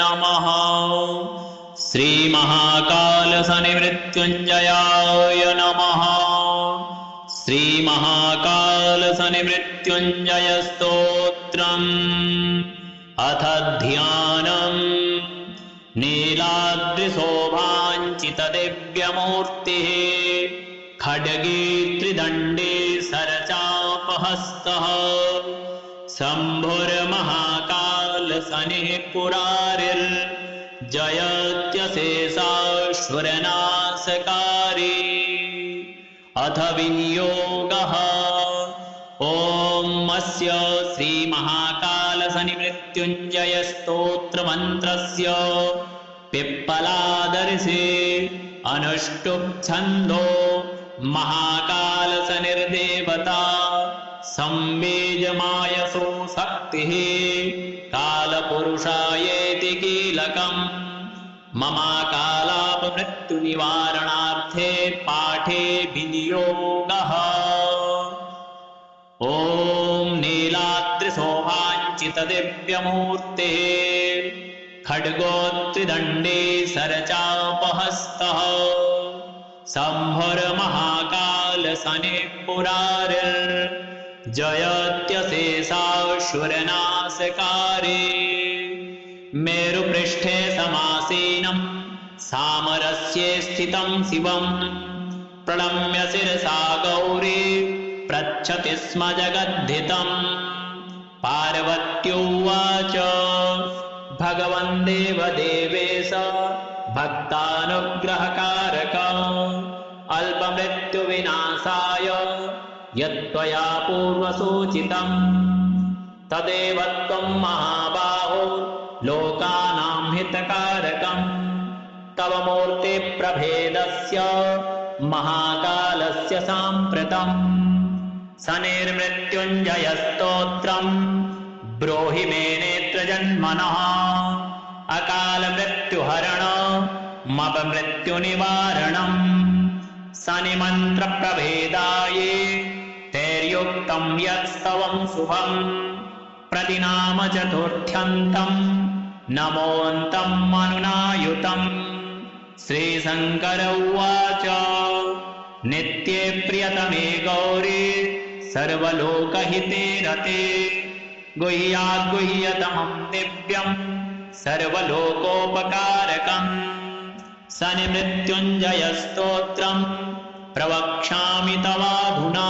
नमः। श्रीमहाकालशनिमृत्युञ्जयाय नमः। श्रीमहाकालशनिमृत्युञ्जय स्तोत्रम्। अथ ध्यानम्। नीलाद्रिशोभाञ्चितदिव्यमूर्तिः खड्गे त्रिदण्डे सरचापहस्तः शम्भुर्महाकालशनिः पुरारिर्जयत्यशेषासुरनाशकारी। अथ विनियोगः। ॐ अस्य श्रीमहाकालशनिमृत्युञ्जय स्तोत्रमन्त्रस्य पिप्पलादर्शे अनुष्टुप् छन्दो महाकालशनिर्देवता संवेजमायसो शक्तिः कालपुरुषायेति कीलकम्। ममाकालापमृत्युनिवारणार्थे पाठे विनियोगः। ॐ नीलाद्रिशोभाञ्चितदिव्यमूर्तेः खड्गोत्रिदण्डे सरचापहस्तः शम्भुर्महाकालशनिः पुरारिर्जयत्यशेषासुरनाशकारी। मेरुपृष्ठे समासीनं सामरस्ये स्थितं शिवं प्रणम्य शिरसा गौरी पृच्छति स्म जगद्धितं। पार्वत्युवाच भगवन् देवदेवेश भक्तानुग्रहकारक अल्पमृत्युविनाशाय यत्त्वया पूर्वसूचितम् तदेव त्वं महाबाहो लोकानां हितकारकम्। तव मूर्तिप्रभेदस्य महाकालस्य साम्प्रतम् शनिर्मृत्युञ्जयस्तोत्रम् ब्रूहि मे नेत्रजन्मनः। अकालमृत्युहरणमपमृत्युनिवारणम् शनिमन्त्रप्रभेदाये तैर्युक्तं यत्स्तवं शुभम्। प्रतिनाम चतुर्थ्यन्तं नमोऽन्तम् अनुनायुतम्। श्रीशङ्कर उवाच नित्ये प्रियतमे गौरी सर्वलोकहिते रते गुह्याद्गुह्यतमं दिव्यं सर्वलोकोपकारकम्। शनिमृत्युञ्जयस्तोत्रं प्रवक्ष्यामि तवाधुना।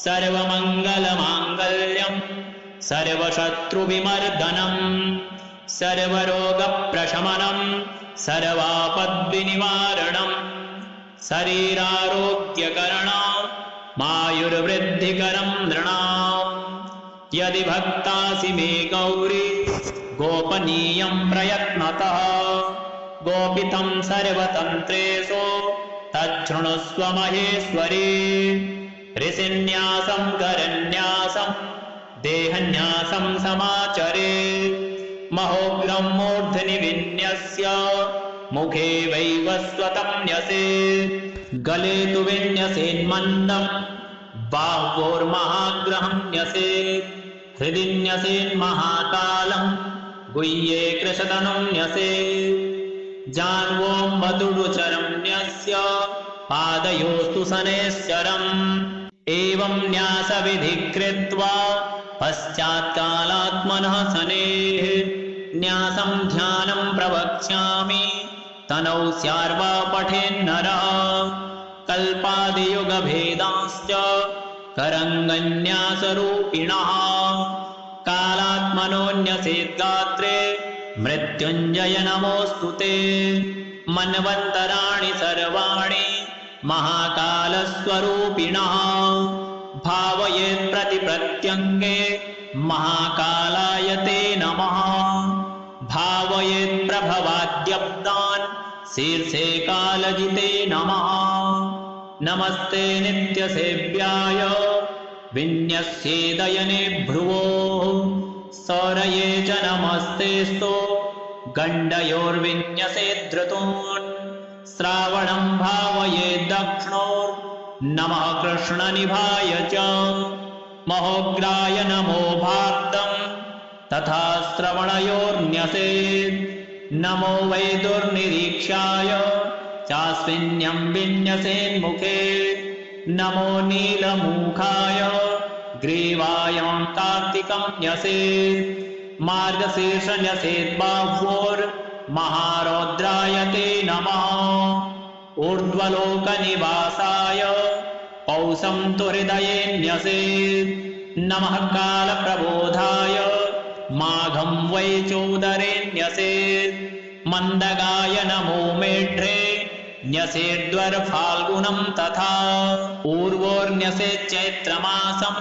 सर्वमङ्गलमाङ्गल्यं सर्वशत्रुविमर्दनं सर्वरोगप्रशमनं सर्वापद्विनिवारणं शरीरारोग्यकरणमायुर्वृद्धिकरं नृणाम्। यदि भक्तासि मे गौरी गोपनीयं प्रयत्नतः गोपितं सर्वतन्त्रेषु तच्छृणुस्व महेश्वरी। ऋषिन्यासं करन्यासं देहन्यासं समाचरे महोग्रं मूर्ध्नि विन्यस्य मुखे वैवस्वतं न्यसेत्। गले तु विन्यसेन्मन्दं बाह्वोर्महाग्रहं न्यसेत्। हृदि न्यसेन्महाकालं गुह्ये कृशतनुं न्यसेत्। जान्वोऽम्बतुडुचरं न्यस्य पादयोस्तु शनैश्चरम्। एवं न्यासविधि कृत्वा पश्चात्कालात्मनः शनेः न्यासं ध्यानं प्रवक्ष्यामि तनौ स्यार्वा पठेन्नरः। कल्पादियुगभेदांश्च करङ्गन्यासरूपिणः कालात्मनोऽन्यसेद्गात्रे मृत्युञ्जय नमोऽस्तु ते। मन्वन्तराणि सर्वाणि महाकालस्वरूपिणः भावयेत् प्रतिप्रत्यङ्गे महाकालाय ते नमः। भावयेत् प्रभवाद्यब्दान् शीर्षे कालजिते नमः। नमस्ते नित्यसेव्याय विन्यस्येदयने भ्रुवोः सौरये च नमस्तेस्तु गण्डयोर्विन्यसेद्धृतून्। श्रावणं भावयेत् दक्षिणोर्नमः कृष्णनिभाय च। महोग्राय नमो भाक्तं तथा श्रवणयोर्न्यसेत्। नमो वै दुर्निरीक्षाय चास्मिन्यं विन्यसेन्मुखे नमो नीलमुखाय ग्रीवायां कार्तिकं न्यसेत् मार्गशीर्षन्यसेद्बाह्वोर्महारौद्राय ते नमः ऊर्ध्वलोकनिवासाय पौषं तु हृदये न्यसेत् नमः कालप्रबोधाय माघं वै चोदरे न्यसेत् मन्दगाय नमो मेढ्रे न्यसेद्वर्फाल्गुनं तथा पूर्वोर्न्यसेत् चैत्रमासं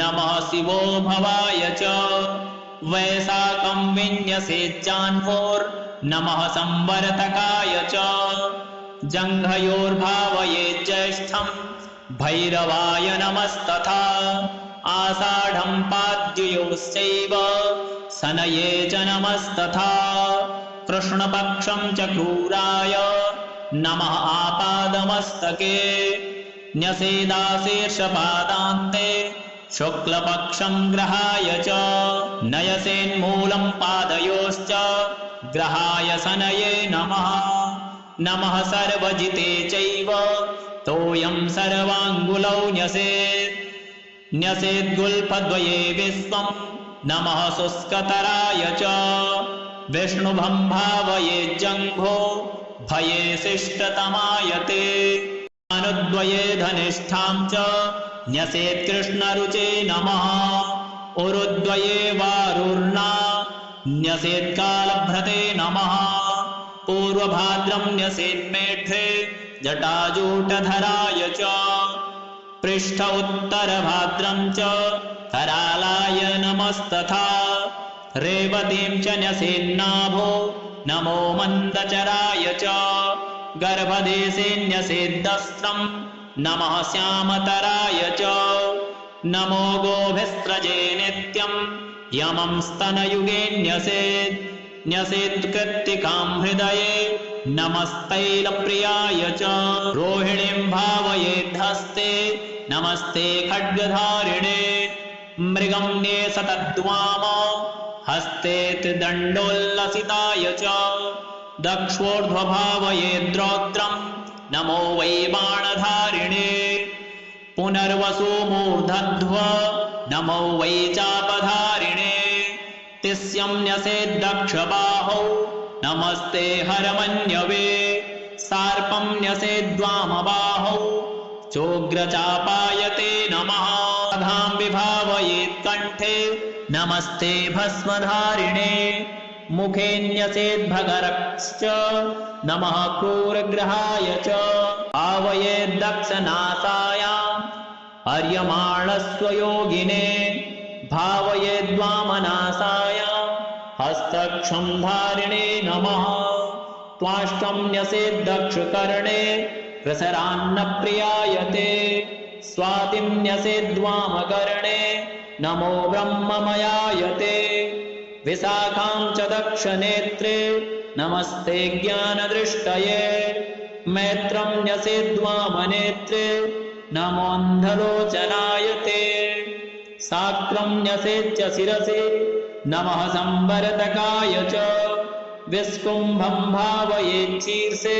नमः शिवो भवाय च वैशाखं विन्यसेच्चान्वोर्नमः संवर्तकाय च जङ्घयोर्भावयेत् ज्येष्ठं भैरवाय नमस्तथा आषाढं पाद्ययोश्चैव शनये च नमस्तथा कृष्णपक्षं च क्रूराय नमः आपादमस्तके न्यसेदाशीर्षपादान्ते शुक्लपक्षं ग्रहाय च नयसेन्मूलं पादयोश्च ग्रहाय शनये नमः नमः सर्वजिते चैव तोयं सर्वाङ्गुलौ न्यसेत् न्यसेद्गुल्फद्वये विश्वं नमः शुष्कतराय च विष्णुभं भावयेज्जङ्घो भये शिष्टतमाय ते अनुद्वये धनिष्ठां च न्यसेत्कृष्णरुचे नमः उरुद्वये वारुर्ना न्यसेत्कालभ्रते नमः पूर्वभाद्रं न्यसेन्मेढ्रे जटाजूटधराय च पृष्ठ उत्तरभाद्रं च करालाय नमस्तथा रेवतीं च न्यसेन्नाभो नमो मन्दचराय च गर्भदेशे न्यसेद्दस्त्रं नमः श्यामतराय च नमो गोभिस्त्रजे नित्यं यमं स्तनयुगे न्यसेत्कृत्तिकां हृदये नमस्तैलप्रियाय च रोहिणीं भावयेद्धस्ते नमस्ते खड्गधारिणे मृगं न्येसतद्वाम हस्ते त्रिदण्डोल्लसिताय च दक्षोर्ध्वभावयेद्रौद्रं नमो वै बाणधारिणे पुनर्वसुमूर्धध्व नमो वै चापधारिणे तिस्यं न्यसेद्दक्षबाहौ नमस्ते हरमन्यवे सार्पं न्यसेद्वामबाहौ चोग्रचापाय ते नमः धां विभावयेत्कण्ठे नमस्ते भस्मधारिणे मुखे न्यसेद्भगरश्च नमः क्रूरग्रहाय च भावयेद्दक्षनासायाम् अर्यमाणस्वयोगिने भावयेद्वामनासायाम् हस्तक्षं धारिणे नमः त्वाष्टं न्यसेद्दक्षकर्णे प्रसरान्नप्रियाय ते स्वातिं न्यसेद्वामकर्णे नमो ब्रह्ममयाय ते विशाखां च दक्षनेत्रे नमस्ते ज्ञानदृष्टये मैत्रं न्यसेद्वामनेत्रे नमोऽन्धलोचनाय ते साक्रं न्यसेच्च शिरसि नमः संवर्तकाय च विस्कुम्भं भावयेच्छीर्षे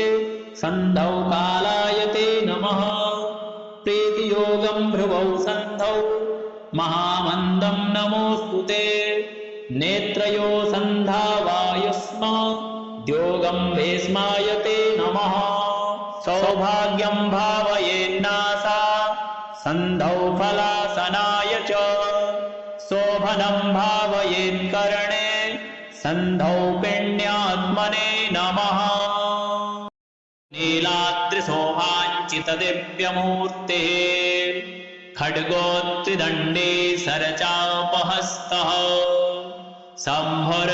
सन्धौ कालाय ते नमः प्रीतियोगं भ्रुवौ सन्धौ महामन्दं नमोऽस्तु ते नेत्रयो सन्धावायुस्म द्योगं भीष्माय ते नमः सौभाग्यं भावयेन्नासा सन्धौ फलासनाय च शोभनं भावयेत्कर्णे सन्धौ पिण्यात्मने नमः नीलाद्रिशोभाञ्चितदिव्यमूर्तेः खड्गोत्रिदण्डे सरचापहस्तः शम्भुर्महाकालशनिः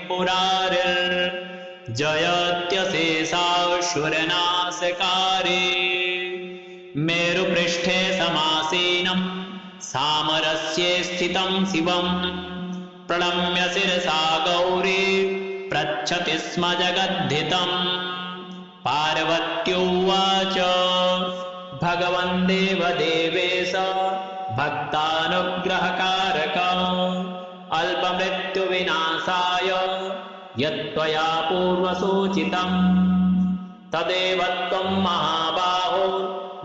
पुरारिर्जयत्यशेषासुरनाशकारे मेरुपृष्ठे समासीनं सामरस्ये स्थितं शिवं प्रणम्य शिरसा गौरी पृच्छति स्म जगद्धितं पार्वत्युवाच भगवन् देवदेवेश भक्तानुग्रहकारक अल्पमृत्युविनाशाय त्वया पूर्वसूचितम् तदेव त्वं महाबाहो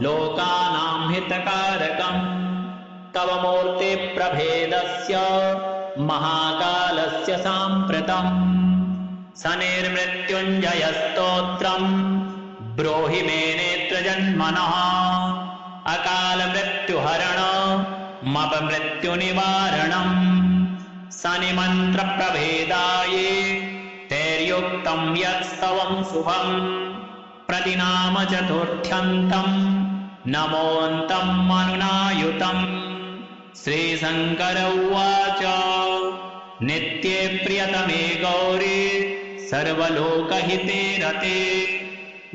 लोकानां हितकारकम् तव मूर्तिप्रभेदस्य महाकालस्य साम्प्रतम् शनिर्मृत्युञ्जयस्तोत्रम् ब्रूहि मे नेत्रजन्मनः अकालमृत्युहरणमपमृत्युनिवारणम् शनिमन्त्रप्रभेदाये तैर्युक्तं यत्स्तवं शुभम् प्रतिनाम चतुर्थ्यन्तम् नमोऽन्तम् अनुनायुतम् श्रीशङ्कर उवाच नित्ये प्रियतमे गौरी सर्वलोकहिते रते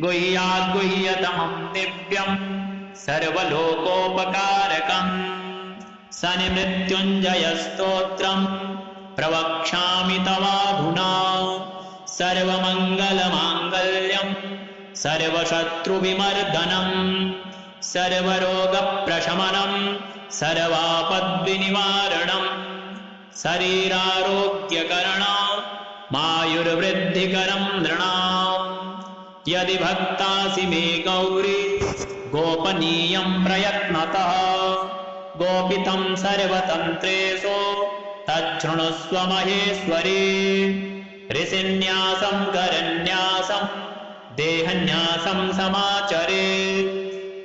गुह्याद्गुह्यतमं दिव्यं सर्वलोकोपकारकम् शनिमृत्युञ्जयस्तोत्रम् प्रवक्ष्यामि तवाधुना सर्वमङ्गलमाङ्गल्यम् सर्वशत्रुविमर्दनम् सर्वरोगप्रशमनम् सर्वापद्विनिवारणम् शरीरारोग्यकरणमायुर्वृद्धिकरं नृणाम् यदि भक्तासि मे गौरी गोपनीयं प्रयत्नतः गोपितं सर्वतन्त्रेषु तच्छृणुस्व महेश्वरी ऋषिन्यासं करन्यासं देहन्यासं समाचरेत्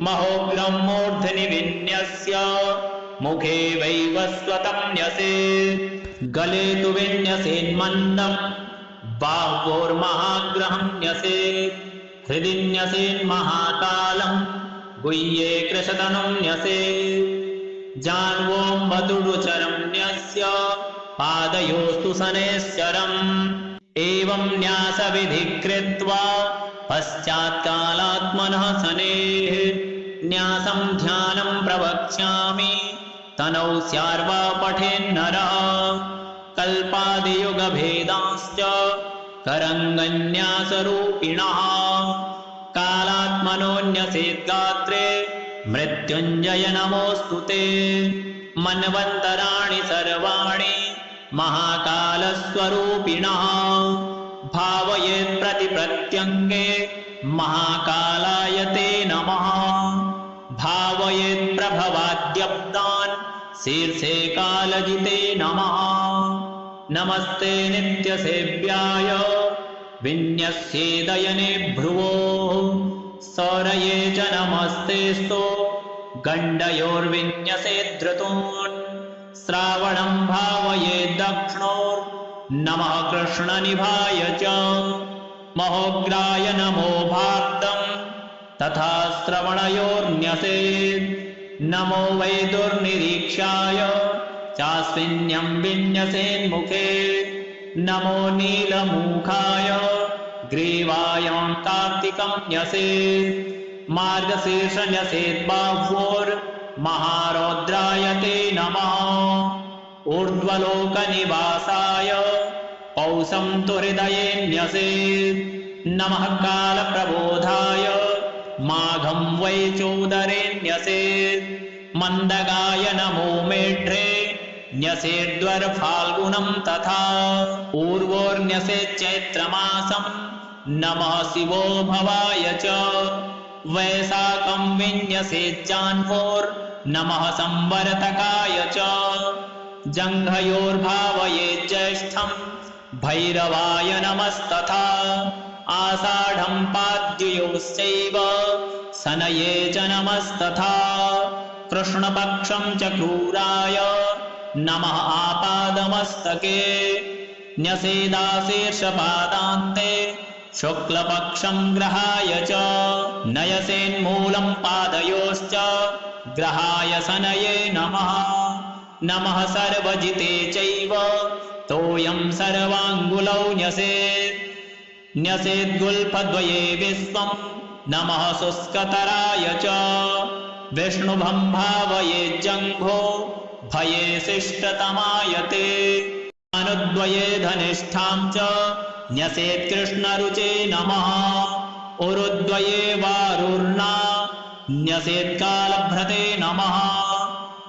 महोग्रं मूर्ध्नि विन्यस्य मुखे वैवस्वतं न्यसेत् गले तु विन्यसेन्मन्दं बाह्वोर्महाग्रहं न्यसेत् हृदि न्यसेन्महाकालं गुह्ये कृशतनुं न्यसेत् जान्वों वदुडुचरं न्यस्य पादयोस्तु शनैश्चरम् एवं न्यासविधि कृत्वा पश्चात्कालात्मनः शनेः न्यासं ध्यानं प्रवक्ष्यामि तनौ स्यार्वा पठेन्नरः कल्पादियुगभेदांश्च करङ्गन्यासरूपिणः कालात्मनोऽन्यसेद्गात्रे मृत्युञ्जय नमोऽस्तु ते मन्वन्तराणि सर्वाणि महाकालस्वरूपिणः भावयेत् प्रतिप्रत्यङ्गे महाकालाय ते नमः भावयेत् प्रभवाद्यब्दान् शीर्षे कालजिते नमः नमस्ते नित्यसेव्याय विन्यस्येदयने भ्रुवोः सौरये च नमस्तेस्तु गण्डयोर्विन्यसेद्धृतून् श्रावणं भावयेत् दक्षिणोर्नमः कृष्णनिभाय च महोग्राय नमो भाक्तं तथा श्रवणयोर्न्यसेत् नमो वै दुर्निरीक्षाय चास्मिन्यं विन्यसेन्मुखे नमो नीलमुखाय ग्रीवायां कार्तिकं न्यसेत् मार्गशीर्ष न्यसेद्बाह्वोर्महारौद्राय ते नमः ऊर्ध्वलोकनिवासाय पौषं तु हृदये न्यसेत् नमः कालप्रबोधाय माघं वै चोदरे न्यसेत् मन्दगाय नमो मेढ्रे न्यसेद्वर्फाल्गुनं तथा पूर्वोर्न्यसेत् चैत्रमासं नमः शिवो भवाय च वैशाखं विन्यसेज्जाह्नोर्नमः संवर्तकाय च जङ्घयोर्भावयेत् ज्येष्ठं भैरवाय नमस्तथा आषाढं पाद्ययोश्चैव शनये च नमस्तथा कृष्णपक्षं च क्रूराय नमः आपादमस्तके न्यसेदाशीर्षपादान्ते शुक्लपक्षं ग्रहाय च नयसेन्मूलं पादयोश्च ग्रहाय शनये नमः नमः सर्वजिते चैव तोयं सर्वाङ्गुलौ न्यसेत् न्यसेद्गुल्फद्वये विश्वं नमः शुष्कतराय च विष्णुभं भावयेज्जङ्घो भये शिष्टतमाय ते अनुद्वये धनिष्ठां च न्यसेत् कृष्णरुचे नमः उरुद्वये वारुर्ना न्यसेत् कालभ्रते नमः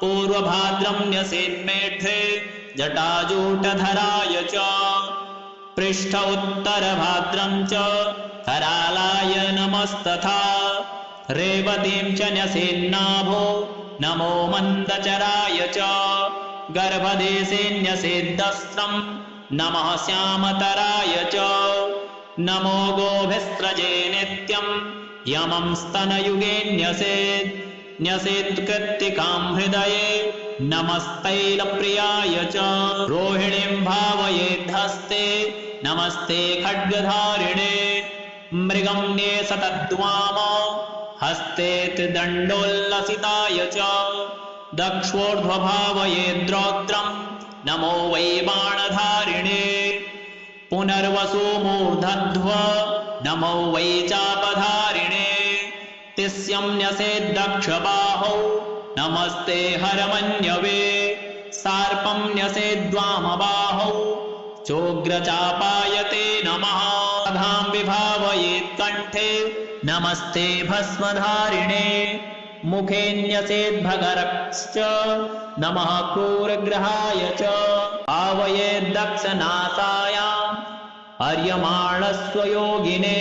पूर्वभाद्रं न्यसेन्मेढ्रे जटाजूटधराय च पृष्ठ उत्तरभाद्रं च करालाय नमस्तथा रेवतीं च न्यसेन्नाभो नमो मन्दचराय च गर्भदेशे न्यसेद्दस्त्रं नमः श्यामतराय च नमो गोभिस्रजे नित्यं यमं स्तनयुगे न्यसेत्कृत्तिकां हृदये नमस्तैलप्रियाय च रोहिणीं भावयेद्धस्ते नमस्ते खड्गधारिणे मृगं न्येसतद्वाम हस्ते त्रिदण्डोल्लसिताय च दक्षोर्ध्वभावयेद्रौद्रं नमो वै बाणधारिणे पुनर्वसु मूर्धध्व नमो वै चापधारिणे तिस्यं न्यसेद्दक्षबाहौ नमस्ते हरमन्यवे सार्पं न्यसेद्वामबाहौ चोग्रचापायते नमः धां विभावयेत्कण्ठे नमस्ते भस्मधारिणे मुखे न्यसेद्भगरश्च नमः क्रूरग्रहाय च आवयेद्दक्षनासायाम् अर्यमाणस्वयोगिने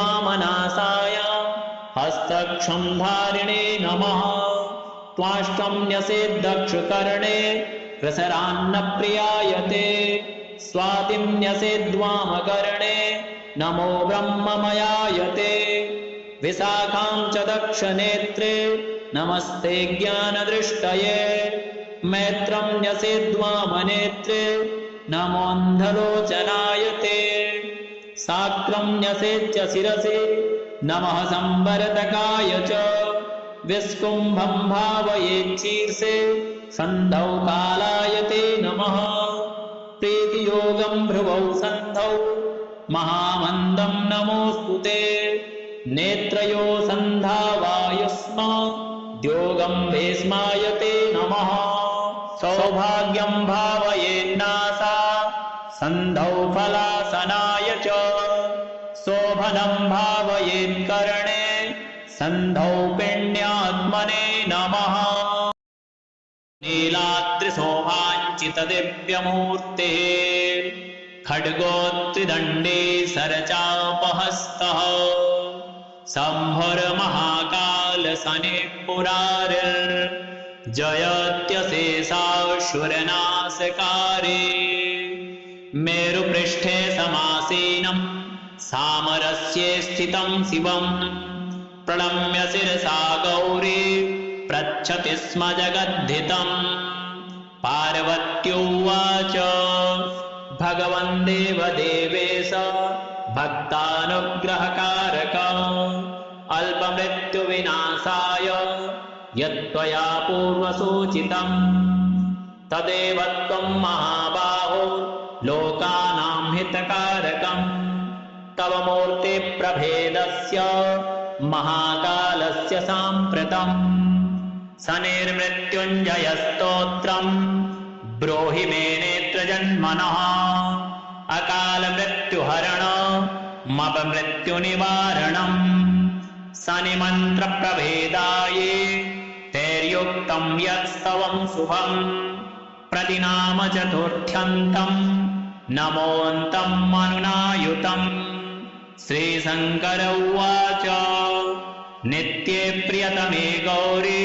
भावयेद्वामनासायाम् हस्तक्षं धारिणे नमः त्वाष्टं न्यसेद्दक्षकर्णे रसरान्नप्रियायते स्वातिं न्यसेद्वामकर्णे नमो ब्रह्ममयायते विशाखां च दक्षनेत्रे नमस्ते ज्ञानदृष्टये मैत्रं न्यसेद्वामनेत्रे नमोऽन्धलोचनायते साक्रं न्यसेच्च शिरसे नमः संवरतकाय च विस्कुम्भं भावयेच्छीर्षे सन्धौ कालायते नमः प्रीतियोगं भ्रुवौ सन्धौ महामन्दं नमोऽस्तु ते नेत्रयो सन्धावायुस्म द्योगं भीष्मायते नमः सौभाग्यं भावयेन्नासा सन्धौ फलासनाय च शोभनं भावयेत्कर्णे सन्धौ पिण्यात्मने नमः नीलाद्रिशोभाञ्चितदिव्यमूर्तेः खड्गोत्रिदण्डे सरचापहस्तः शम्भुर्महाकालशनिपुरारिर्जयत्यशेषासुरनाशकारे मेरुपृष्ठे समासीनं सामरस्ये स्थितं शिवं प्रणम्य शिरसा गौरी पृच्छति स्म जगद्धितं पार्वत्युवाच भगवन् देवदेवेश भक्तानुग्रहकारक अल्पमृत्युविनाशाय यत्त्वया पूर्वसूचितं तदेव त्वं महाबाहो लोकानां हितकारकं तव मूर्तिप्रभेदस्य महाकालस्य साम्प्रतं शनिर्मृत्युञ्जयस्तोत्रं ब्रूहि मे नेत्रजन्मनः अकालमृत्युहरण मपमृत्युनिवारणं शनिमन्त्रप्रभेदाये तैर्युक्तं यत्स्तवं शुभं प्रतिनाम चतुर्थ्यन्तं नमोऽन्तं मनुनायुतं श्रीशङ्कर उवाच नित्ये प्रियतमे गौरी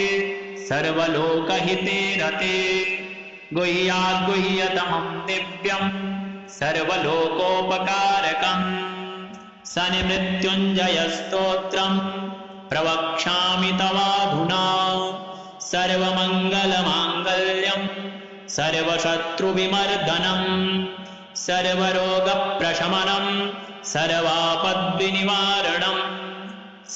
सर्वलोकहिते रते गुह्याद्गुह्यतमं दिव्यं सर्वलोकोपकारकम् शनिमृत्युञ्जयस्तोत्रं प्रवक्ष्यामि तवाधुना सर्वमङ्गलमाङ्गल्यं सर्वशत्रुविमर्दनं सर्वरोगप्रशमनं सर्वापद्विनिवारणं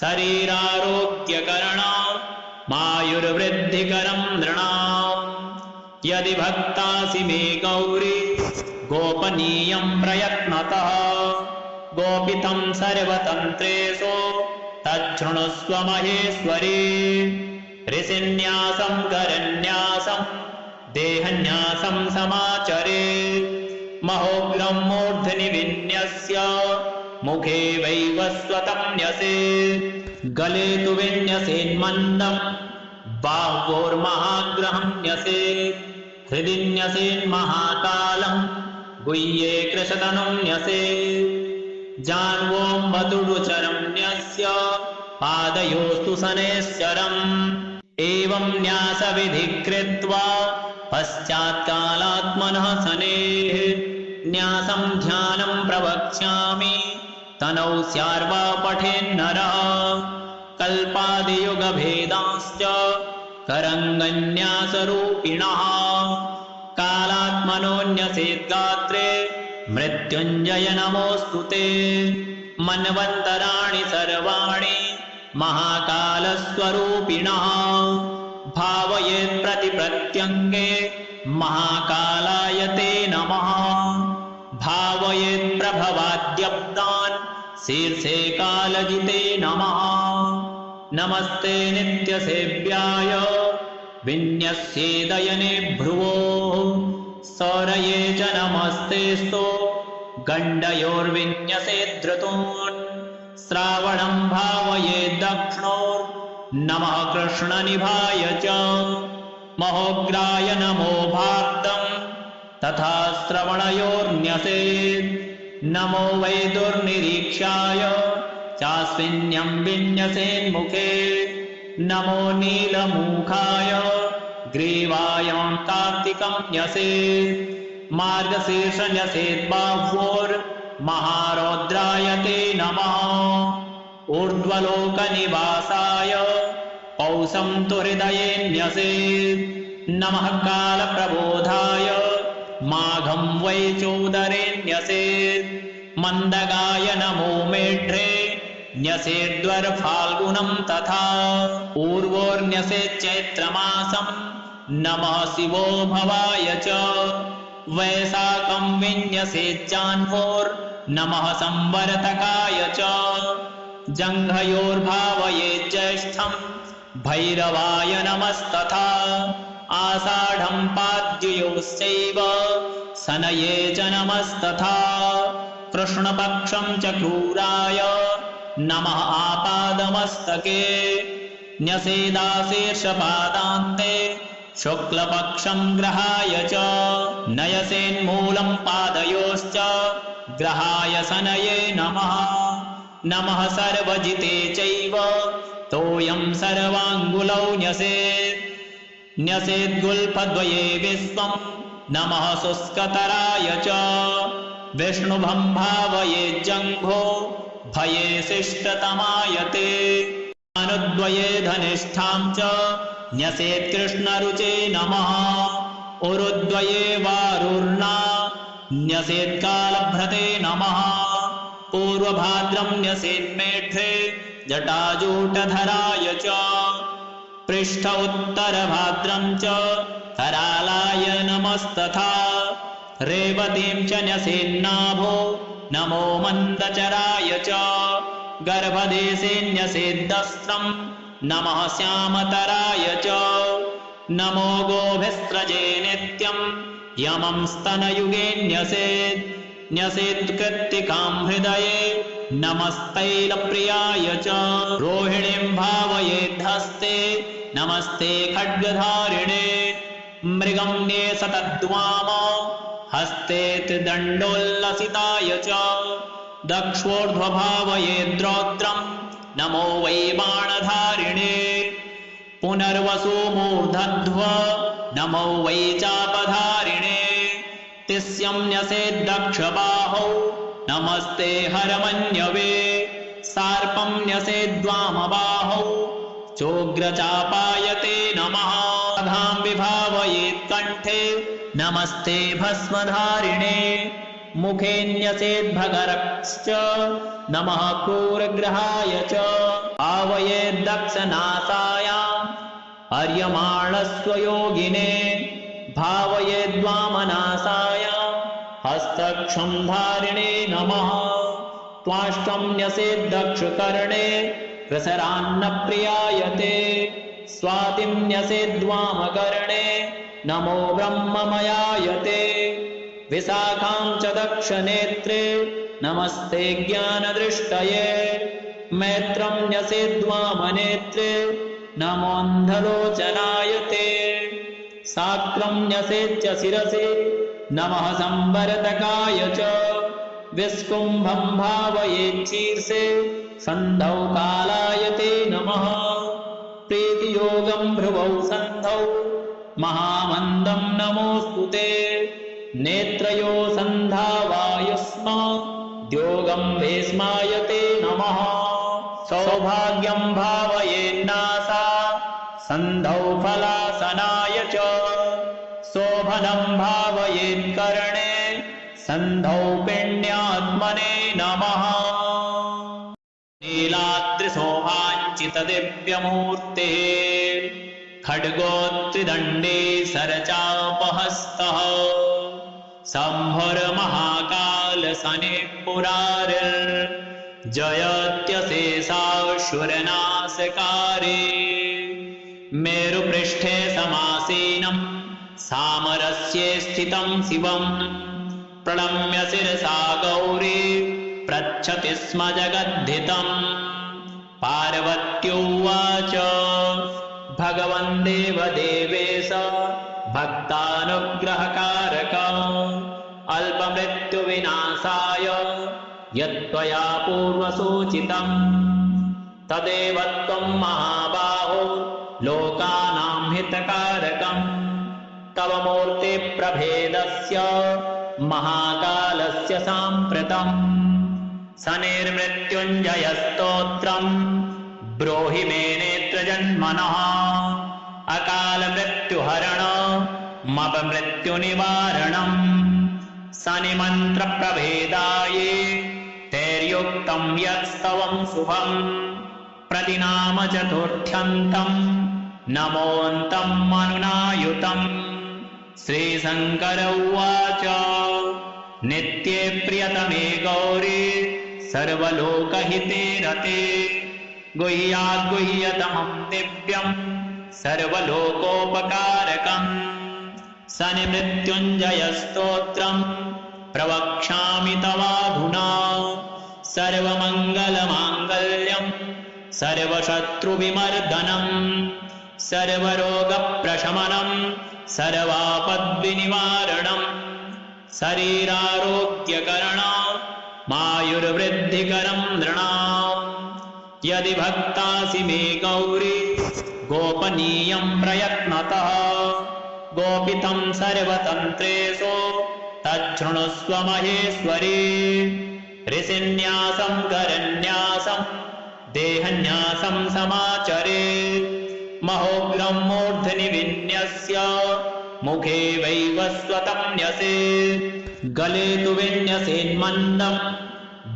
शरीरारोग्यकरणमायुर्वृद्धिकरं नृणाम् यदि भक्तासि मे गौरी गोपनीयं प्रयत्नतः गोपितं सर्वतन्त्रेषु तच्छृणुस्व महेश्वरी ऋषिन्यासं करन्यासं देहन्यासं समाचरेत् महोग्रं मूर्ध्नि विन्यस्य मुखे वैवस्वतं न्यसेत् गले तु विन्यसेन्मन्दं बाह्वोर्महाग्रहं न्यसेत् हृदि न्यसेन्महाकालं गुह्ये कृशतनुं न्यसेत् जान्वोऽम्बतुडुचरं न्यस्य पादयोस्तु शनैश्चरम् एवं न्यासविधिः कृत्वा पश्चात्कालात्मनः शनेः न्यासं ध्यानं प्रवक्ष्यामि तनौ स्यार्वा पठेन्नरः कल्पादियुगभेदांश्च करङ्गन्यासरूपिणः कालात्मनोऽन्यसेद्गात्रे मृत्युञ्जय नमोऽस्तु ते मन्वन्तराणि सर्वाणि महाकालस्वरूपिणः भावयेत् प्रतिप्रत्यङ्गे महाकालाय ते नमः भावयेत् प्रभवाद्यब्दान् शीर्षे कालजिते नमः नमस्ते नित्यसेव्याय विन्यस्येदयने भ्रुवोः सौरये च नमस्तेस्तु गण्डयोर्विन्यसेद्धृतून् श्रावणं भावयेत् दक्षिणोर्नमः कृष्णनिभाय च महोग्राय नमो भाक्तं तथा श्रवणयोर्न्यसेत् नमो वै दुर्निरीक्षाय चास्मिन्यं विन्यसेन्मुखे नमो नीलमुखाय ग्रीवायां कार्तिकं न्यसेत् मार्गशीर्षन्यसेद्बाह्वोर्महारौद्राय ते नमः ऊर्ध्वलोकनिवासाय पौषं तु हृदये न्यसेत् नमः कालप्रबोधाय माघं वै चोदरे न्यसेत् मन्दगाय नमो मेढ्रे न्यसेद्वर्फाल्गुनं तथा पूर्वोर्न्यसेत् चैत्रमासं नमः शिवो भवाय च वैशाखं विन्यसेज्जाह्नोर्नमः संवर्तकाय च जङ्घयोर्भावयेत् ज्येष्ठं भैरवाय नमस्तथा आषाढं पाद्ययोश्चैव शनये च नमस्तथा कृष्णपक्षं च क्रूराय नमः आपादमस्तके न्यसेदाशीर्षपादान्ते शुक्लपक्षं ग्रहाय च नयसेन्मूलं पादयोश्च ग्रहाय शनये नमः नमः सर्वजिते चैव तोयं सर्वाङ्गुलौ न्यसेत् न्यसेद्गुल्फद्वये विश्वं नमः शुष्कतराय च विष्णुभं भावयेज्जङ्घो भये शिष्टतमाय ते अनुद्वये धनिष्ठां च न्यसेत् कृष्णरुचे नमः उरुद्वये वारुर्ना न्यसेत् कालभ्रते नमः पूर्वभाद्रं न्यसेन्मेढ्रे जटाजूटधराय च पृष्ठ उत्तरभाद्रं च करालाय नमस्तथा रेवतीं च न्यसेन्नाभो नमो मन्दचराय च गर्भदेशे न्यसेद्दस्त्रं नमः श्यामतराय च नमो गोभिस्रजे नित्यं यमं स्तनयुगे न्यसेत् न्यसेत्कृत्तिकां हृदये नमस्तैलप्रियाय च रोहिणीं भावयेद्धस्ते नमस्ते खड्गधारिणे मृगं न्येसतद्वाम हस्ते त्रिदण्डोल्लसिताय च दक्षोर्ध्वभावयेद्रौद्रं नमो वै बाणधारिणे पुनर्वसुमूर्धध्व नमो वै चापधारिणे तिस्यं न्यसेद्दक्षबाहौ नमस्ते हरमन्यवे सार्पं न्यसेद्वामबाहौ चोग्रचापाय ते नमः अघां विभावयेत्कण्ठे नमस्ते भस्मधारिणे मुखे न्यसेद्भगरश्च नमः क्रूरग्रहाय च भावयेद्दक्षनासायाम् अर्यमाणस्वयोगिने भावयेद्वामनासायाम् हस्तक्षं धारिणे नमः त्वाष्टं न्यसेद्दक्षकर्णे प्रसरान्नप्रियाय ते स्वातिं न्यसेद्वामकर्णे नमो ब्रह्ममयाय ते विशाखां च दक्षनेत्रे नमस्ते ज्ञानदृष्टये मैत्रं न्यसेद्वामनेत्रे नमोऽन्धलोचनाय ते साक्रं न्यसेच्च शिरसे नमः संवर्तकाय च विस्कुम्भं भावयेच्छीर्षे सन्धौ कालाय ते नमः प्रीतियोगं भ्रुवौ सन्धौ महामन्दं नमोऽस्तु ते नेत्रयो सन्धावायुस्म द्योगं भीष्माय ते नमः सौभाग्यं भावयेन्नासा सन्धौ फलासनाय च शोभनं भावयेत्कर्णे सन्धौ पिण्यात्मने नमः नीलाद्रिशोभाञ्चितदिव्यमूर्तिः खड्गोत्रिदण्डे सरचापहस्तः शम्भुर्महाकालशनिपुरारिर्जयत्यशेषासुरनाशकारे मेरुपृष्ठे समासीनं सामरस्ये स्थितं शिवं प्रणम्य शिरसा गौरी पृच्छति स्म जगद्धितं पार्वत्युवाच भगवन् देवदेवेश भक्तानुग्रहकारक अल्पमृत्युविनाशाय यत्त्वया पूर्वसूचितं तदेव त्वं महाबाहो लोकानां हितकारकं तव मूर्तिप्रभेदस्य महाकालस्य साम्प्रतं शनिर्मृत्युञ्जयस्तोत्रं ब्रूहि मे नेत्रजन्मनः अकालमृत्युहरणमपमृत्युनिवारणं शनिमन्त्रप्रभेदाये तैर्युक्तं यत्स्तवं शुभं प्रतिनामचतुर्थ्यन्तं नमोऽन्तं मनुनायुतं श्रीशङ्कर उवाच नित्ये प्रियतमे गौरी सर्वलोकहिते रते गुह्याद्गुह्यतमं दिव्यं सर्वलोकोपकारकम् शनिमृत्युञ्जयस्तोत्रं प्रवक्ष्यामि तवाधुना सर्वमङ्गलमाङ्गल्यं सर्वशत्रुविमर्दनं सर्वरोगप्रशमनं सर्वापद्विनिवारणं शरीरारोग्यकरणमायुर्वृद्धिकरं नृणाम् यदि भक्तासि मे गौरी गोपनीयं प्रयत्नतः गोपितं सर्वतन्त्रेषु तच्छृणुस्व महेश्वरी ऋषिन्यासं करन्यासं देहन्यासं समाचरेत् महोग्रं मूर्ध्नि विन्यस्य मुखे वैवस्वतं न्यसेत् गले तु विन्यसेन्मन्दं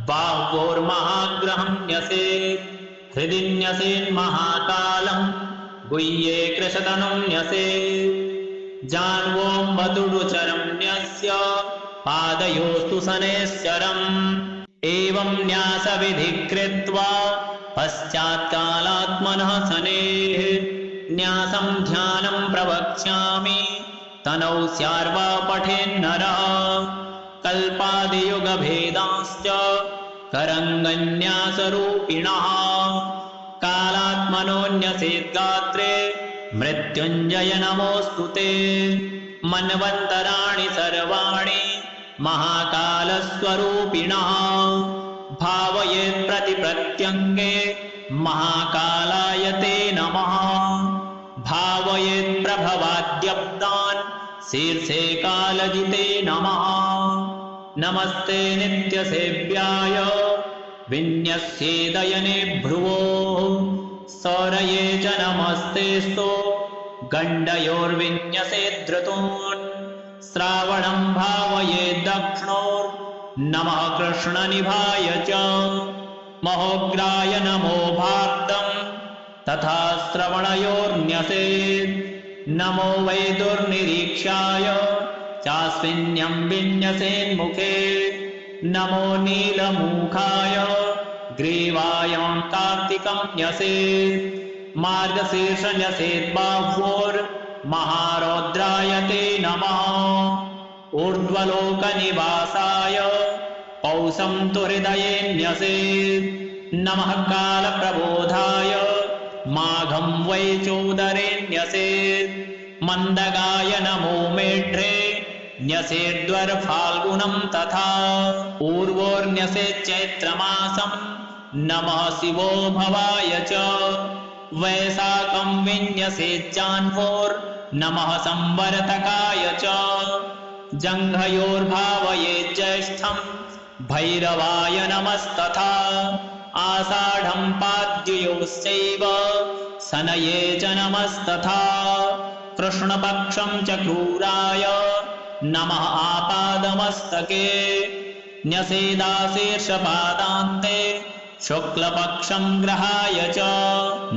बाह्वोर्महाग्रहं न्यसेत् हृदि न्यसेन्महाकालं गुह्ये कृशतनुं न्यसेत् जान्वों वदुरुचरं न्यस्य पादयोस्तु शनैश्चरम् एवं न्यासविधिं कृत्वा पश्चात्कालात्मनः शनेः न्यासं ध्यानं प्रवक्ष्यामि तनौ स्यार्वा पठेन्नरः कल्पादियुगभेदांश्च करङ्गन्यासरूपिणः कालात्मनोऽन्यसेद्गात्रे मृत्युञ्जय नमोऽस्तु ते मन्वन्तराणि सर्वाणि महाकालस्वरूपिणः भावयेत् प्रतिप्रत्यङ्गे महाकालाय ते नमः भावयेत् प्रभवाद्यब्दान् शीर्षे कालजिते नमः नमस्ते नित्यसेव्याय विन्यस्येदयने भ्रुवोः सौरये च नमस्तेस्तु गण्डयोर्विन्यसेद्धृतून् श्रावणं भावयेत् दक्षिणोर्नमः कृष्णनिभाय च महोग्राय नमो भाक्तं तथा श्रवणयोर्न्यसेत् नमो वै दुर्निरीक्षाय चास्मिन्यं विन्यसेन्मुखे नमो नीलमुखाय ग्रीवायां कार्तिकं न्यसेत् मार्गशीर्ष न्यसेत् बाह्वोर्महारौद्राय ते नमः ऊर्ध्वलोकनिवासाय पौषं तु हृदये न्यसेत् नमः कालप्रबोधाय माघं वै चोदरे न्यसेत् मन्दगाय नमो मेढ्रे न्यसेद्वर्फाल्गुनं तथा पूर्वोर्न्यसेत् चैत्रमासं नमः शिवो भवाय च वैशाखं विन्यसेज्जाह्नोर्नमः संवर्तकाय च जङ्घयोर्भावयेत् ज्येष्ठं भैरवाय नमस्तथा आषाढं पाद्ययोश्चैव शनये च नमस्तथा कृष्णपक्षं च क्रूराय नमः आपादमस्तके न्यसेदाशीर्षपादान्ते शुक्लपक्षं ग्रहाय च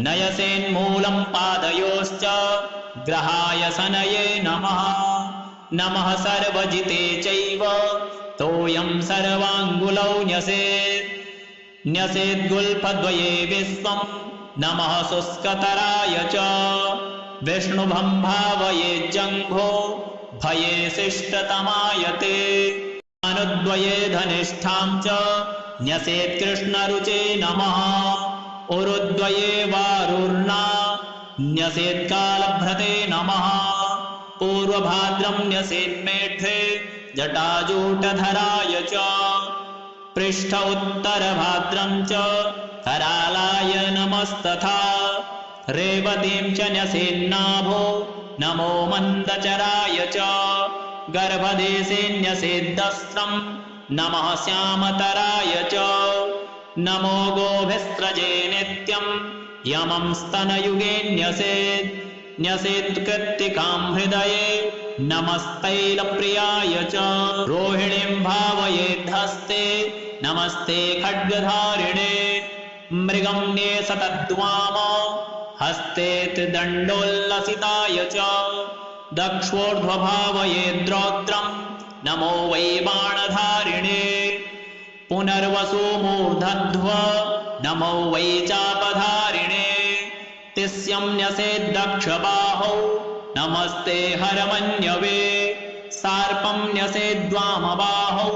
नयसेन्मूलं पादयोश्च ग्रहाय शनये नमः नमः सर्वजिते चैव तोयं सर्वाङ्गुलौ न्यसेत् न्यसेद्गुल्फद्वये विश्वं नमः शुष्कतराय च विष्णुभं भावयेज्जङ्घो भये शिष्टतमाय ते अनुद्वये धनिष्ठां च न्यसेत् कृष्णरुचे नमः उरुद्वये वारुर्ना न्यसेत् कालभ्रते नमः पूर्वभाद्रं न्यसेन्मेढ्रे जटाजूटधराय च पृष्ठ उत्तरभाद्रं च करालाय नमस्तथा रेवतीं च न्यसेन्नाभो नमो मन्दचराय च गर्भदेशे न्यसेद्दस्त्रं नमः श्यामतराय च नमो गोभिस्रजे नित्यं यमं स्तनयुगे न्यसेत् न्यसेत्कृत्तिकां हृदये नमस्तैलप्रियाय च रोहिणीं भावयेद्धस्ते नमस्ते खड्गधारिणे मृगं न्येसतद्वाम हस्ते त्रिदण्डोल्लसिताय च दक्षोर्ध्वभावयेद्रौद्रं नमो वै बाणधारिणे पुनर्वसु मूर्धध्व नमो वै चापधारिणे तिस्यं न्यसेद्दक्षबाहौ नमस्ते हरमन्यवे सार्पं न्यसेद्वामबाहौ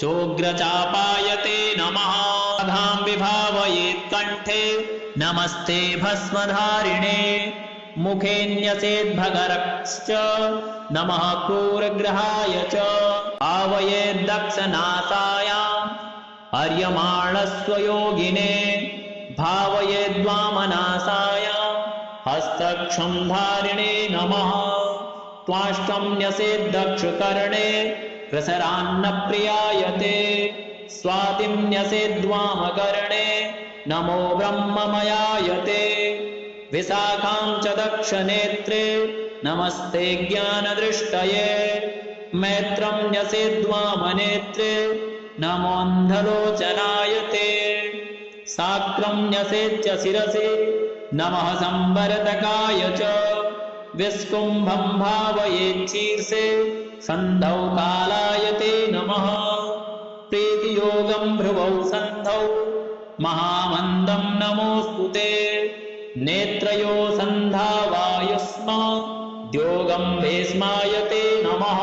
चोग्रचापाय ते नमः अधां विभावयेत्कण्ठे नमस्ते भस्मधारिणे मुखे न्यसेद्भगरश्च नमः क्रूरग्रहाय च भावयेद्दक्षनासायाम् अर्यमाणस्वयोगिने भावयेद्वामनासायाम् हस्तक्षं धारिणे नमः त्वाष्टं न्यसेद्दक्षकर्णे रसरान्नप्रियाय ते स्वातिं न्यसेद्वामकर्णे नमो ब्रह्ममयाय ते विशाखां च दक्षनेत्रे नमस्ते ज्ञानदृष्टये मैत्रं न्यसेद्वामनेत्रे नमोऽन्धलोचनाय ते साक्रं न्यसेच्च शिरसि नमः संवर्तकाय च विस्कुम्भं भावयेच्छीर्षे सन्धौ कालाय ते नमः प्रीतियोगं भ्रुवौ सन्धौ महामन्दं नमोऽस्तु ते नेत्रयो सन्धावायुस्म द्योगं भीष्माय ते नमः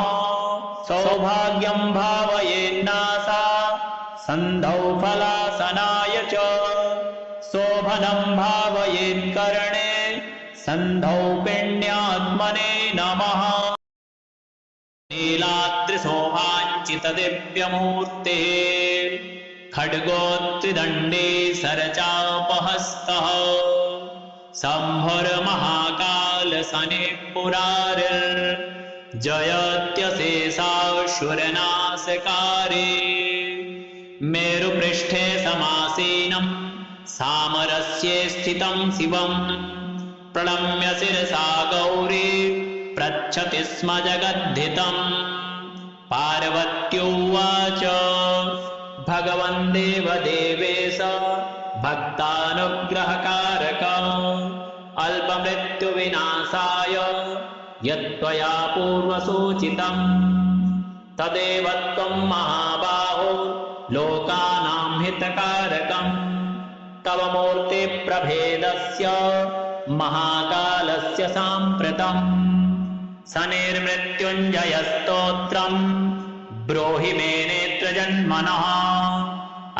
सौभाग्यं भावयेन्नासा सन्धौ फलासनाय च शोभनं भावयेत्कर्णे सन्धौ पिण्यात्मने नमः नीलाद्रिशोभाञ्चितदिव्यमूर्तेः खड्गोत्रिदण्डे सरचापहस्तः शम्भुर्महाकालशनिपुरारिर्जयत्यशेषासुरनाशकारे मेरुपृष्ठे समासीनं सामरस्ये स्थितं शिवं प्रणम्य शिरसा गौरी पृच्छति स्म जगद्धितं पार्वत्युवाच भगवन् देवदेवेश भक्तानुग्रहकारक अल्पमृत्युविनाशाय यत्त्वया पूर्वसूचितं तदेव त्वं महाबाहो लोकानां हितकारकं तव मूर्तिप्रभेदस्य महाकालस्य साम्प्रतं शनिर्मृत्युञ्जयस्तोत्रं ब्रूहि मे नेत्रजन्मनः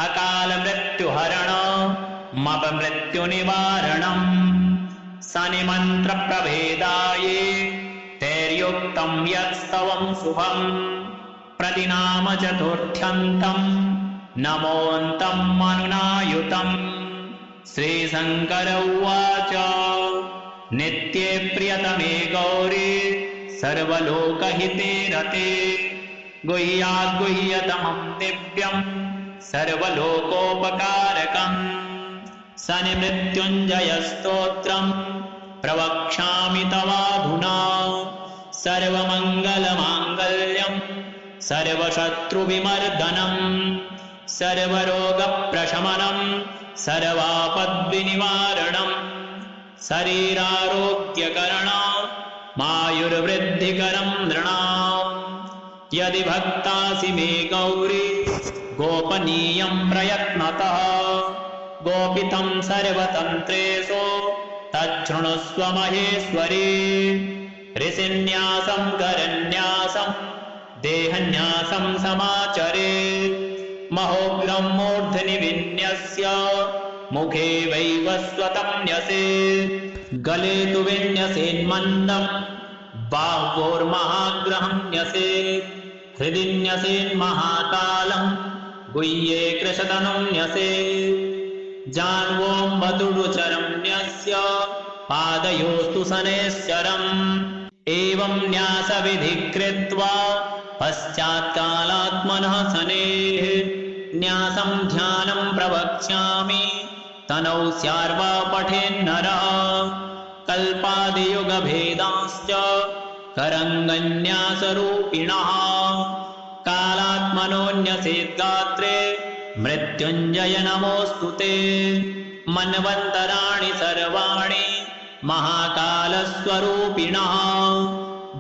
अकालमृत्युहरणमपमृत्युनिवारणं शनिमन्त्रप्रभेदाये ते स्तुतिर्युक्तं यत्स्तवं शुभं प्रतिनाम चतुर्थ्यन्तं नमोऽन्तं मनुनायुतं। श्रीशङ्कर उवाच नित्ये प्रियतमे गौरी सर्वलोकहिते रते गुह्याद्गुह्यतमं दिव्यं सर्वलोकोपकारकम् शनिमृत्युञ्जयस्तोत्रं प्रवक्ष्यामि तवाधुना सर्वमङ्गलमाङ्गल्यं सर्वशत्रुविमर्दनं सर्वरोगप्रशमनं सर्वापद्विनिवारणं शरीरारोग्यकरणं मायुर्वृद्धिकरं नृणाम्। यदि भक्तासि मे गौरी गोपनीयं प्रयत्नतः गोपितं सर्वतन्त्रेषु तच्छृणुस्व महेश्वरी। ऋषिन्यासं करन्यासं देहन्यासं समाचरेत् महोग्रं मूर्ध्नि विन्यस्य मुखे वैवस्वतं न्यसेत् गले तु विन्यसेन्मन्दं बाह्वोर्महाग्रहं न्यसेत् हृदि न्यसेन्महाकालं गुह्ये कृशतनुं न्यसेत् जान्वोऽम्बतुडुचरं न्यस्य पादयोस्तु शनैश्चरम् एवं न्यासविधि कृत्वा पश्चात्कालात्मनः शनेः न्यासं ध्यानं प्रवक्ष्यामि तनौ स्यार्वा पठेन्नरः कल्पादियुगभेदांश्च करङ्गन्यासरूपिणः कालात्मनोऽन्यसेद्गात्रे मृत्युञ्जय नमोऽस्तु ते मन्वन्तराणि सर्वाणि महाकालस्वरूपिणः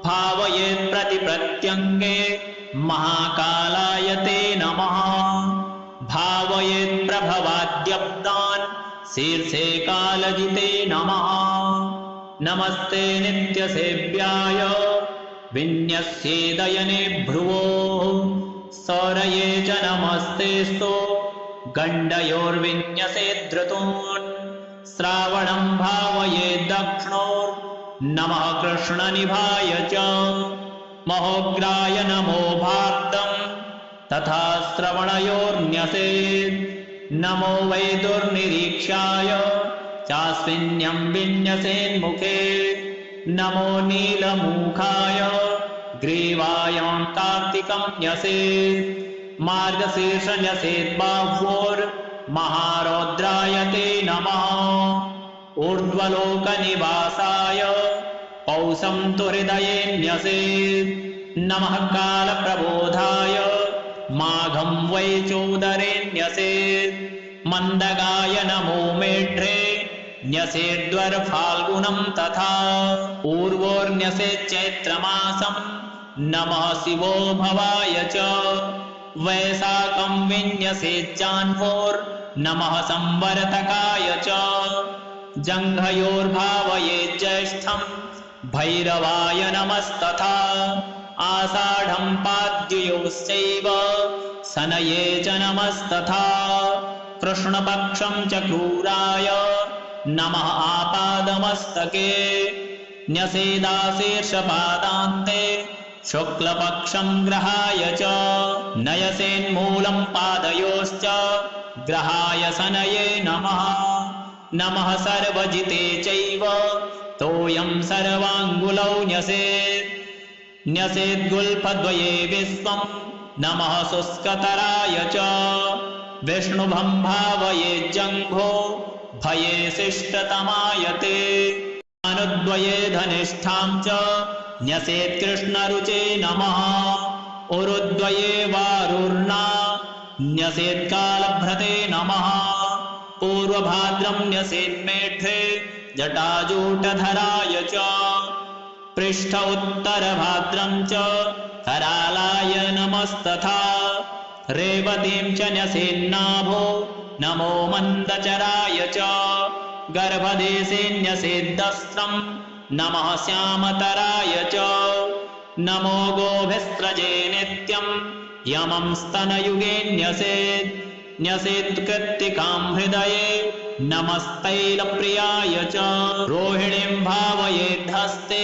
भावयेत् प्रतिप्रत्यङ्गे महाकालाय ते नमः भावयेत् प्रभवाद्यब्दान् शीर्षे कालजिते नमः नमस्ते नित्यसेव्याय विन्यस्येदयने भ्रुवोः सौरये च नमस्तेस्तु गण्डयोर्विन्यसेद्धृतून् श्रावणं भावयेत् दक्षिणोर्नमः कृष्णनिभाय च महोग्राय नमो भाक्तं तथा श्रवणयोर्न्यसेत् नमो वै दुर्निरीक्षाय चास्मिन्यं विन्यसेन्मुखे नमो नीलमुखाय ग्रीवायां कार्तिकं न्यसेत् मार्गशीर्ष न्यसेत् बाह्वोर्महारौद्राय ते नमः ऊर्ध्वलोकनिवासाय पौषं तु हृदये न्यसेत् नमः कालप्रबोधाय माघं वै चोदरे न्यसेत् मन्दगाय नमो मेढ्रे न्यसेद्वर्फाल्गुनं तथा पूर्वोर्न्यसेत् चैत्रमासं नमः शिवो भवाय च वैशाखं विन्यसेज्जाह्नोर्नमः संवर्तकाय च जङ्घयोर्भावयेत् ज्येष्ठं भैरवाय नमस्तथा आषाढं पाद्ययोश्चैव शनये च नमस्तथा कृष्णपक्षं च क्रूराय नमः आपादमस्तके न्यसेदाशीर्षपादान्ते शुक्लपक्षं ग्रहाय च नयसेन्मूलं पादयोश्च ग्रहाय शनये नमः नमः सर्वजिते चैव तोयं सर्वाङ्गुलौ न्यसेत् न्यसेद्गुल्फद्वये विश्वं नमः शुष्कतराय च विष्णुभं भावयेज्जङ्घो भये शिष्टतमाय ते अनुद्वये धनिष्ठां च न्यसेत् कृष्णरुचे नमः उरुद्वये वारुर्ना न्यसेत् कालभ्रते नमः पूर्वभाद्रं न्यसेन्मेढ्रे जटाजूटधराय च पृष्ठ उत्तरभाद्रं च करालाय नमस्तथा रेवतीं च न्यसेन्नाभो नमो मन्दचराय च गर्भदेशे न्यसेद्दस्त्रं नमः श्यामतराय च नमो गोभिस्रजे नित्यं यमं स्तनयुगे न्यसेत् न्यसेत्कृत्तिकां हृदये नमस्तैलप्रियाय च रोहिणीं भावयेद्धस्ते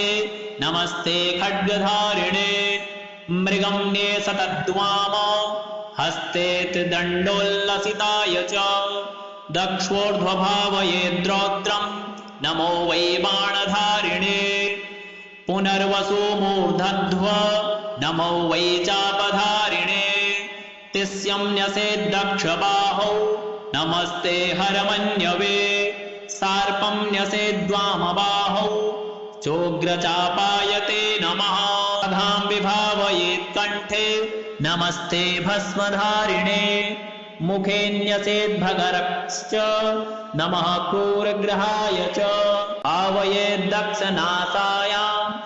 नमस्ते खड्गधारिणे मृगम्ये सतद्वाम हस्ते त्रिदण्डोल्लसिताय च दक्षोर्ध्वभावयेद्रौद्रं नमो वै बाणधारिणे पुनर्वसु मूर्धध्व नमो वै चापधारिणे तिस्यं न्यसेद्दक्षबाहौ नमस्ते हरमन्यवे सार्पं न्यसेद्वामबाहौ चोग्रचापायते नमः धां विभावयेत्कण्ठे नमस्ते भस्मधारिणे मुखे न्यसेद्भगरश्च नमः क्रूरग्रहाय च आवयेद्दक्षनासायाम्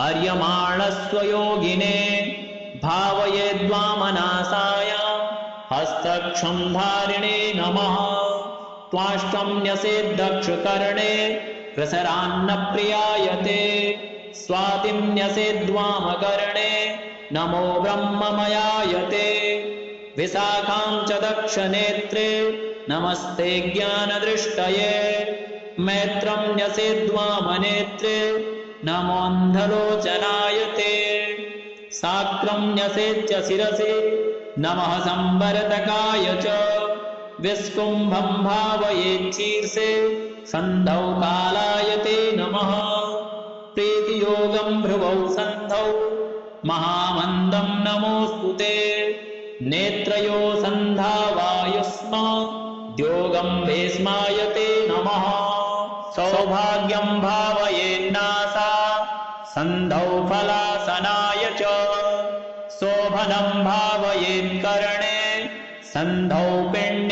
अर्यमाणस्वयोगिने भावयेद्वामनासायाम् हस्तक्षं धारिणे नमः त्वाष्टं न्यसेद्दक्षकर्णे प्रसरान्नप्रियायते स्वातिं न्यसेद्वामकर्णे नमो ब्रह्ममयायते विशाखां च दक्षनेत्रे नमस्ते ज्ञानदृष्टये मैत्रं न्यसेद्वामनेत्रे नमोऽन्धलोचनायते साक्रं न्यसेच्च शिरसि नमः संवरतकाय च विस्कुम्भं भावयेच्छीर्षे सन्धौ कालायते नमः प्रीतियोगं भ्रुवौ सन्धौ महामन्दं नमोऽस्तु ते नेत्रयो सन्धावायुस्म द्योगं भेस्मायते नमः सौभाग्यं भावयेन्नासा सन्धौ फलासनाय च शोभनं भावयेत्कर्णे सन्धौ पिण्ड